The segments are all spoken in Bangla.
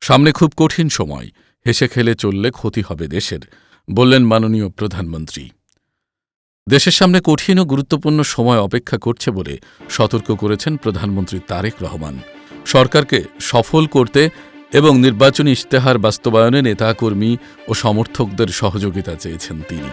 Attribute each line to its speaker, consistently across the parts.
Speaker 1: সামনে খুব কঠিন সময়, হেসে খেলে চললে ক্ষতি হবে দেশের, বললেন মাননীয় প্রধানমন্ত্রী। দেশের সামনে কঠিন ও গুরুত্বপূর্ণ সময় অপেক্ষা করছে বলে সতর্ক করেছেন প্রধানমন্ত্রী তারেক রহমান। সরকারকে সফল করতে এবং নির্বাচনী ইশতেহার বাস্তবায়নে নেতাকর্মী ও সমর্থকদের সহযোগিতা চেয়েছেন তিনি।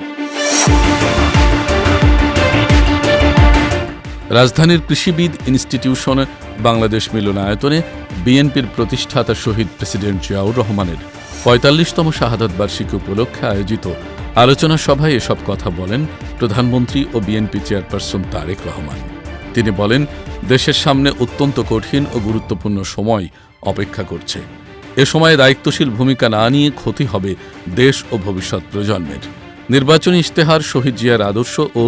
Speaker 1: রাজধানীর কৃষিবিদ ইনস্টিটিউশনে বাংলাদেশ মিলনায়তনে বিএনপির প্রতিষ্ঠাতা শহীদ প্রেসিডেন্ট জিয়াউর রহমানের ৪৫তম শাহাদত বার্ষিকী উপলক্ষে আয়োজিত আলোচনা সভায় এসব কথা বলেন প্রধানমন্ত্রী ও বিএনপি চেয়ারপারসন তারেক রহমান। তিনি বলেন, দেশের সামনে অত্যন্ত কঠিন ও গুরুত্বপূর্ণ সময় অপেক্ষা করছে। এ সময়ে দায়িত্বশীল ভূমিকা না নিয়ে ক্ষতি হবে দেশ ও ভবিষ্যৎ প্রজন্মের। নির্বাচনী ইশতেহার শহীদ জিয়ার আদর্শ ও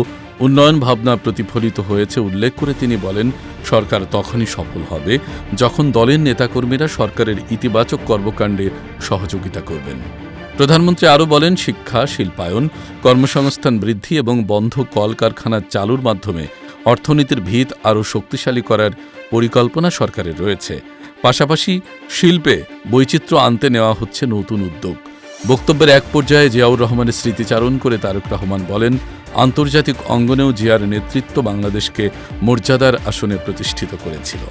Speaker 1: উন্নয়ন ভাবনা প্রতিফলিত হয়েছে উল্লেখ করে তিনি বলেন, সরকার তখনই সফল হবে যখন দলের নেতাকর্মীরা সরকারের ইতিবাচক কর্মকাণ্ডে সহযোগিতা করবেন। প্রধানমন্ত্রী আরও বলেন, শিক্ষা, শিল্পায়ন, কর্মসংস্থান বৃদ্ধি এবং বন্ধ কলকারখানা চালুর মাধ্যমে অর্থনীতির ভিত আরও শক্তিশালী করার পরিকল্পনা সরকারের রয়েছে। পাশাপাশি শিল্পে বৈচিত্র্য আনতে নেওয়া হচ্ছে নতুন উদ্যোগ। বক্তব্যের এক পর্যায়ে জিয়াউর রহমানের স্মৃতিচারণ করে তারেক রহমান বলেন, আন্তর্জাতিক অঙ্গনেও জিয়ার নেতৃত্ব বাংলাদেশকে মর্যাদার আসনে প্রতিষ্ঠিত করেছিল।